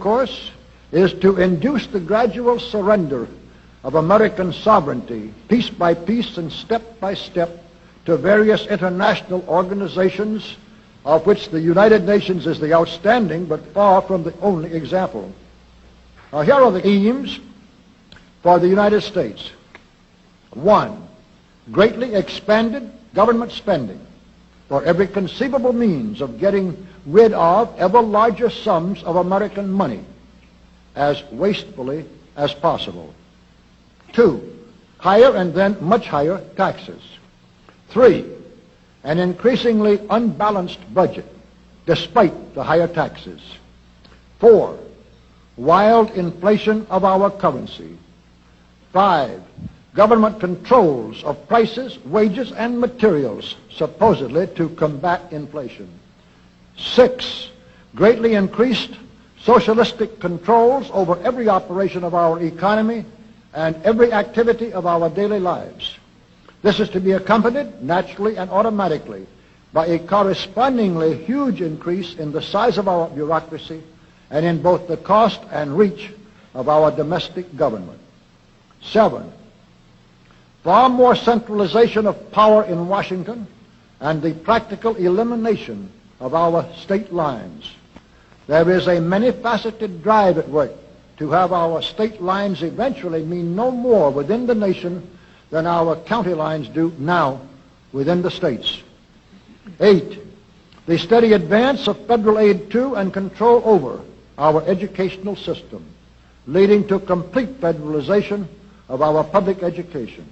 course, is to induce the gradual surrender of American sovereignty, piece by piece and step by step, to various international organizations, of which the United Nations is the outstanding but far from the only example. Now, here are the aims for the United States. 1, greatly expanded government spending for every conceivable means of getting rid of ever larger sums of American money as wastefully as possible. 2, higher and then much higher taxes. 3, an increasingly unbalanced budget despite the higher taxes. 4, wild inflation of our currency. 5, government controls of prices, wages, and materials, supposedly to combat inflation. 6, greatly increased socialistic controls over every operation of our economy and every activity of our daily lives. This is to be accompanied, naturally and automatically, by a correspondingly huge increase in the size of our bureaucracy and in both the cost and reach of our domestic government. 7, far more centralization of power in Washington and the practical elimination of our state lines. There is a many-faceted drive at work to have our state lines eventually mean no more within the nation than our county lines do now within the states. 8, the steady advance of federal aid to and control over our educational system, leading to complete federalization of our public education.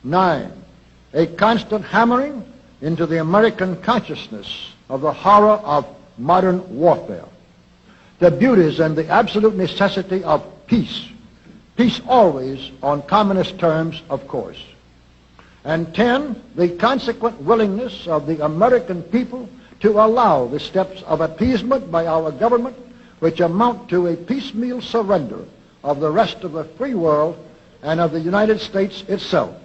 9, a constant hammering into the American consciousness of the horror of modern warfare, the beauties and the absolute necessity of peace. Peace always on communist terms, of course. And 10, the consequent willingness of the American people to allow the steps of appeasement by our government which amount to a piecemeal surrender of the rest of the free world and of the United States itself.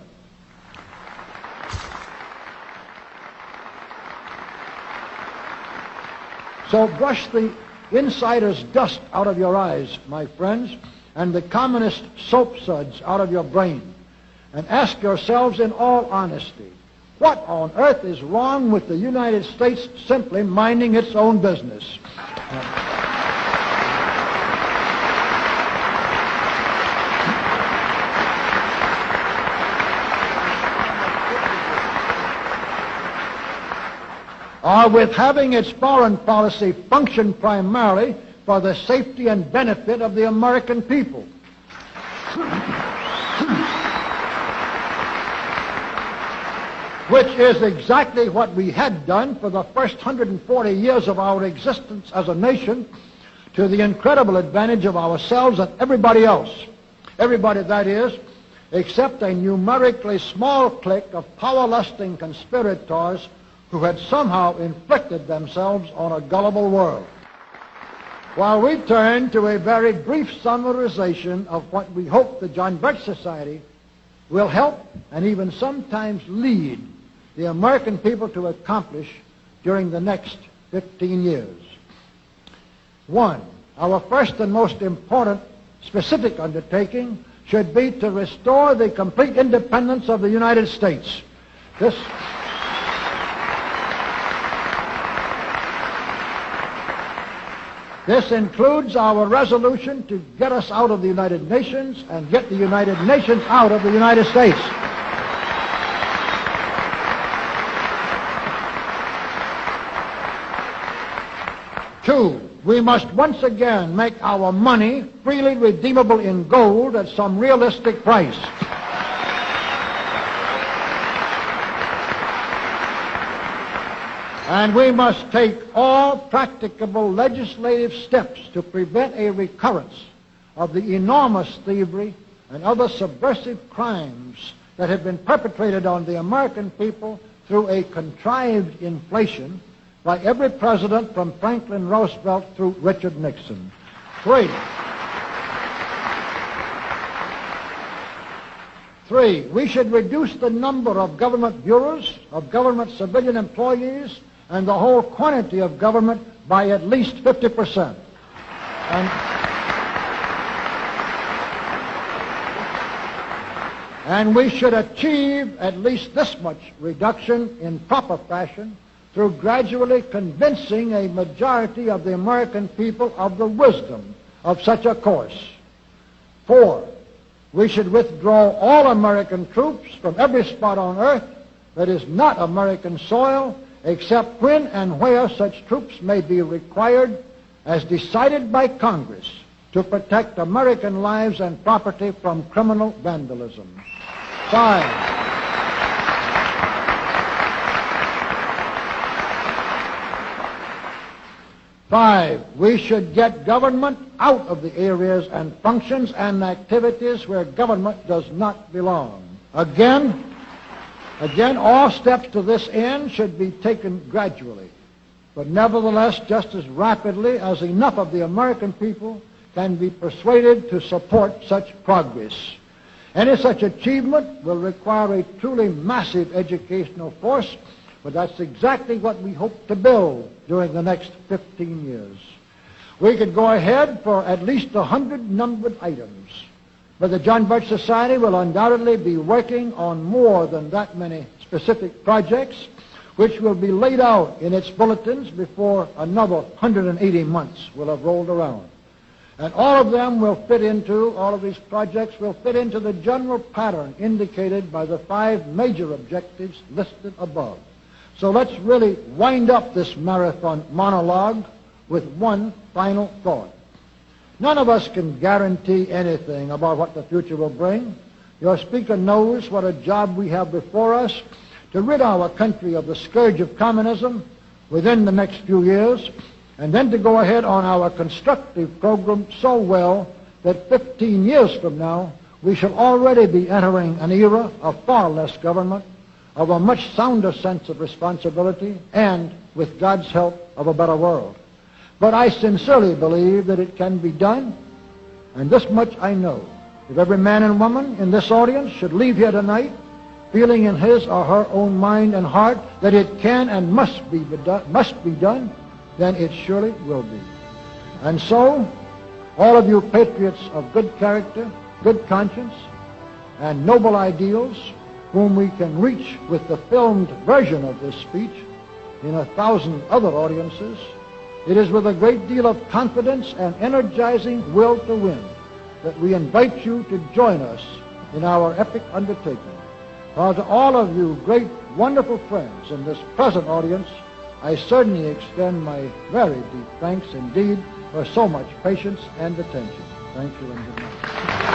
So brush the insider's dust out of your eyes, my friends, and the communist soap suds out of your brain, and ask yourselves in all honesty, what on earth is wrong with the United States simply minding its own business? Or with having its foreign policy function primarily for the safety and benefit of the American people. Which is exactly what we had done for the first 140 years of our existence as a nation, to the incredible advantage of ourselves and everybody else. Everybody, that is, except a numerically small clique of power-lusting conspirators who had somehow inflicted themselves on a gullible world. While we turn to a very brief summarization of what we hope the John Birch Society will help and even sometimes lead the American people to accomplish during the next 15 years. 1, our first and most important specific undertaking should be to restore the complete independence of the United States. This includes our resolution to get us out of the United Nations and get the United Nations out of the United States. 2, we must once again make our money freely redeemable in gold at some realistic price. And we must take all practicable legislative steps to prevent a recurrence of the enormous thievery and other subversive crimes that have been perpetrated on the American people through a contrived inflation by every president from Franklin Roosevelt through Richard Nixon. 3, we should reduce the number of government bureaus, of government civilian employees, and the whole quantity of government by at least 50%. And we should achieve at least this much reduction in proper fashion through gradually convincing a majority of the American people of the wisdom of such a course. 4, we should withdraw all American troops from every spot on earth that is not American soil, except when and where such troops may be required as decided by Congress to protect American lives and property from criminal vandalism. 5, we should get government out of the areas and functions and activities where government does not belong. Again, all steps to this end should be taken gradually, but nevertheless just as rapidly as enough of the American people can be persuaded to support such progress. Any such achievement will require a truly massive educational force, but that's exactly what we hope to build during the next 15 years. We could go ahead for at least 100 numbered items, but the John Birch Society will undoubtedly be working on more than that many specific projects, which will be laid out in its bulletins before another 180 months will have rolled around. And all of these projects will fit into the general pattern indicated by the 5 major objectives listed above. So let's really wind up this marathon monologue with one final thought. None of us can guarantee anything about what the future will bring. Your speaker knows what a job we have before us to rid our country of the scourge of communism within the next few years, and then to go ahead on our constructive program so well that 15 years from now we shall already be entering an era of far less government, of a much sounder sense of responsibility, and, with God's help, of a better world. But I sincerely believe that it can be done, and this much I know. If every man and woman in this audience should leave here tonight feeling in his or her own mind and heart that it can and must be done, then it surely will be. And so, all of you patriots of good character, good conscience, and noble ideals, whom we can reach with the filmed version of this speech in 1,000 other audiences, it is with a great deal of confidence and energizing will to win that we invite you to join us in our epic undertaking. For to all of you great, wonderful friends in this present audience, I certainly extend my very deep thanks indeed for so much patience and attention. Thank you and good night.